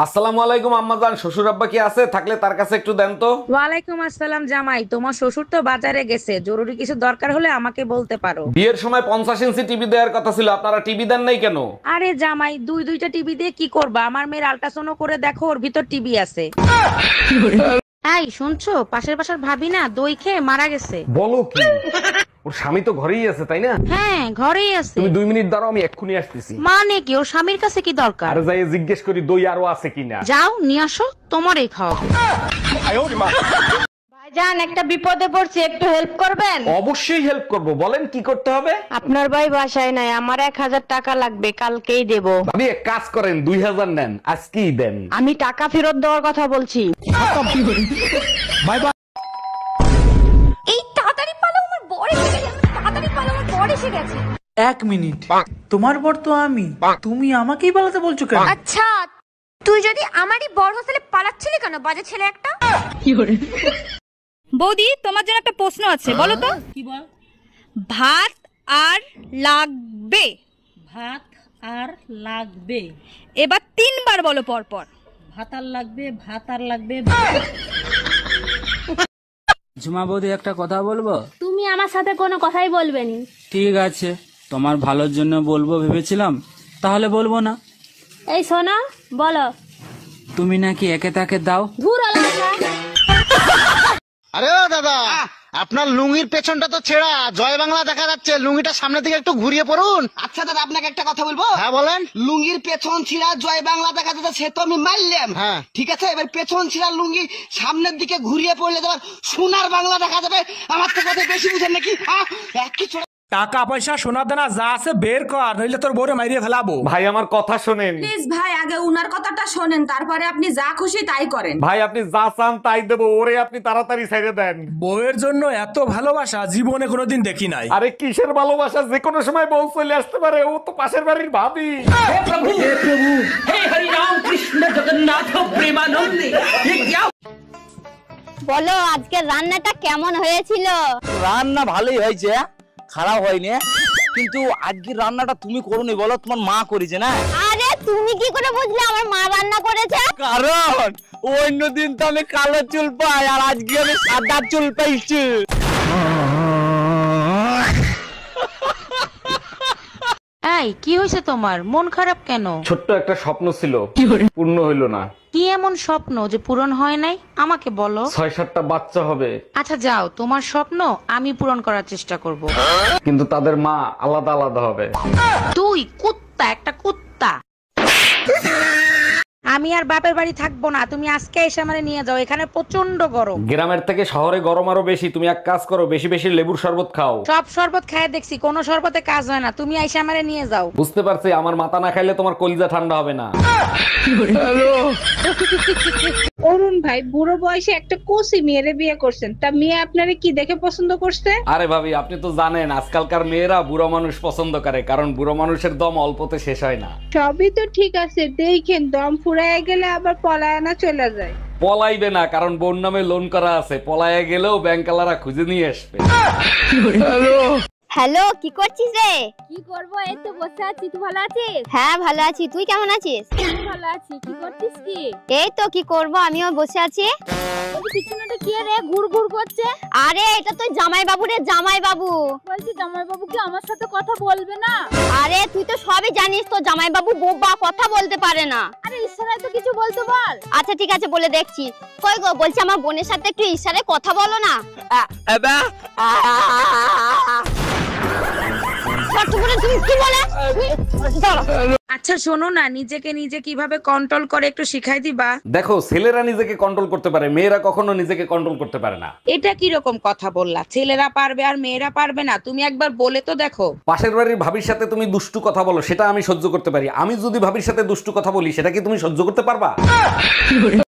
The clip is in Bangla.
আসসালামু আলাইকুম আম্মাজান, শ্বশুর আব্বা কি আছে? থাকলে তার কাছে একটু দেন তো। ওয়ালাইকুম আসসালাম জামাই, তোমার শ্বশুর তো বাজারে গেছে, জরুরি কিছু দরকার হলে আমাকে বলতে পারো। বিয়ের সময় 50 ইঞ্চি টিভি দেওয়ার কথা ছিল, আপনারা টিভি দেন নাই কেন? আরে জামাই, দুইটা টিভি দিয়ে কি করবা? আমার মেয়ের আল্ট্রাসাউন্ড করে দেখো, ওর ভিতর টিভি আছে। এই শুনছো, পাশের বাসার ভাবি না দই খেয়ে মারা গেছে। বলো কি? ওর স্বামী তো ঘরেই আছে, তাই না? হ্যাঁ ঘরেই আছে। তুমি 2 মিনিট দাঁড়াও, আমি এক্ষুনি আসতেছি। মানে কি, ওর স্বামীর কাছে কি দরকার? আরে যাই জিজ্ঞেস করি দই আরো আছে কিনা। যাও নিয়ে আসো, তোমারই খাওয়াবো। ভাইজান, একটা বিপদে পড়ছি, একটু হেল্প করবেন? অবশ্যই হেল্প করব, বলেন কি করতে হবে। আপনার ভাই বাসায় নাই, আমার 1000 টাকা লাগবে, কালকেই দেব। ভাবি এক কাজ করেন, 2000 নেন, আজকেই দেন। আমি টাকা ফেরত দেওয়ার কথা বলছি। এই তাড়াতাড়ি পালো, আমার বর এসে গেছে। তাড়াতাড়ি পালো, আমার বর এসে গেছে। 1 মিনিট, তোমার বর তো আমি, তুমি আমাকেই পালাতে বলছো কেন? আচ্ছা, তুই যদি আমারই বর হোস্টেলে পালাচ্ছিলি কেন, বাজে ছেলে একটা? বৌদি, তোমার জন্য একটা প্রশ্ন আছে, বলো তো। কি বল? ভাত আর লাগবে। ভাত আর লাগবে। এবার 3বার বলো পরপর। ভাত আর লাগবে, ভাত আর লাগবে। ঝুমা বৌদি, একটা কথা বলবো? তুমি আমার সাথে কোনো কথাই বলবে নি। ঠিক আছে, তোমার ভালোর জন্য বলবো ভেবেছিলাম, তাহলে বলবো না। এই শোনো, বলো। তুমি নাকি একে তাকে দাও। ধুর আলাদা। আরে ও দাদা, আপনার লুঙ্গির পেছনটা তো ছেঁড়া, জয় বাংলা দেখা যাচ্ছে, লুঙ্গিটা সামনের দিকে একটু ঘুরিয়ে পড়ুন। আচ্ছা দাদা, আপনাকে একটা কথা বলবো? হ্যাঁ বলেন। লুঙ্গির পেছন ছিঁড়া জয় বাংলা দেখা যাচ্ছে, সে তো আমি মারলাম। হ্যাঁ ঠিক আছে, এবার পেছন ছিঁড়া লুঙ্গি সামনের দিকে ঘুরিয়ে পড়লে তোমার সোনার বাংলা দেখা যাবে। আমার তো কথা বেশি বুঝেন নাকি? একই ছোট টাকা পয়সা সোনা দানা যা আছে বের কর, নইলে তোর বউরে মাইরিয়ে ফেলাবো। ভাই আমার কথা শোনেন। প্লিজ ভাই, আগে উনার কথাটা শোনেন, তারপরে আপনি যা খুশি তাই করেন। ভাই আপনি যা চান তাই দেবো, ওরে আপনি তাড়াতাড়ি ছেড়ে দেন। বউয়ের জন্য এত ভালোবাসা জীবনে কোনোদিন দেখি নাই। আরে কিসের ভালোবাসা, যে কোনো সময় বউ চলে আসতে পারে, ও তো পাশের বাড়ির ভাবি। বলো, আজকে রান্নাটা কেমন হয়েছিল? রান্না ভালোই হয়েছে, খারাপ হয়নি, কিন্তু আজকে রান্নাটা তুমি করোনি, বলো তোমার মা করেছে না। আরে তুমি কি করে বুঝলে আমার মা রান্না করেছে? কারণ অন্যদিন তো আমি কালো চুল পাই, আর আজকে আমি সাদা চুল পাইছি। এই কি হয়েছে তোমার, মন খারাপ কেন? ছোট্ট একটা স্বপ্ন ছিল, পূর্ণ হইলো না। কি এমন স্বপ্ন যে পূরণ হয় নাই, আমাকে বলো। 6-7টা বাচ্চা হবে, আচ্ছা যাও, তোমার স্বপ্ন আমি পূরণ করার চেষ্টা করব। কিন্তু তাদের মা আলাদা আলাদা হবে। তুই কুত্তা, একটা কুত্তা। আমি আর বাপের বাড়ি থাকবো না, তুমি আজকে এসে আমারে নিয়ে যাও, এখানে প্রচন্ড গরম। গ্রামের থেকে শহরে গরম আরো বেশি, তুমি এক কাজ করো, বেশি বেশি লেবুর শরবত খাও। সব শরবত খায় দেখছি, কোনো শরবতে কাজ হয় না, তুমি এসে আমারে নিয়ে যাও। বুঝতে পারছি, আমার মাথা না খাইলে তোমার কলিজা ঠান্ডা হবে না। অরুণ ভাই, বুড়ো বয়সে একটা কোসি মেয়েরে বিয়ে করছেন, তা মেয়ে আপনারে কি দেখে পছন্দ করছে? আরে ভাবি, আপনি তো জানেন আজকালকার মেয়েরা বুড়ো মানুষ পছন্দ করে, কারণ বুড়ো মানুষের দম অল্পতে শেষ হয় না। সবই তো ঠিক আছে, দেখেন দম ফুরায় গেলে আবার পলায়না চলে যায়। পলাইবে না, কারণ বোন নামে লোন করা আছে, পলায়ে গেলেও ব্যাংকালারা খুঁজে নিয়ে আসবে। হ্যালো, কি করছিস রে? কি করব, এই তো বসে আছি। তুই ভালো আছিস? হ্যাঁ ভালো আছি, তুই কেমন আছিস? আমি ভালো আছি। কি করছিস কি? এই তো কি করব, আমিও বসে আছি। বলছি পিছনেটা কি রে ঘুর ঘুর করছে? আরে এটা তো জামাই বাবু রে, জামাই বাবু। বলছি জামাই বাবু কি আমার সাথে কথা বলবে না? আরে তুই তো সবই জানিস, তো জামাই বাবু বোবা, কথা বলতে পারে না। আরে ইশারায় তো কিছু বলতে বল। আচ্ছা ঠিক আছে, বলে দেখছি। কই গো, বলছি আমার বোনের সাথে একটু ইশারায় কথা বলো না। আচ্ছা শোনো না, নিজেকে নিজে কিভাবে কন্ট্রোল করে একটু শিখাই দিবা? দেখো, ছেলেরা নিজেকে কন্ট্রোল করতে পারে, মেয়েরা কখনো নিজেকে কন্ট্রোল করতে পারে না। এটা কি রকম কথা বললা? ছেলেরা পারবে আর মেয়েরা পারবে না? তুমি একবার বলে তো দেখো। পাশের বাড়ির ভাবির সাথে তুমি দুষ্টু কথা বলো, সেটা আমি সহ্য করতে পারি। আমি যদি ভাবির সাথে দুষ্টু কথা বলি, সেটা কি তুমি সহ্য করতে পারবা?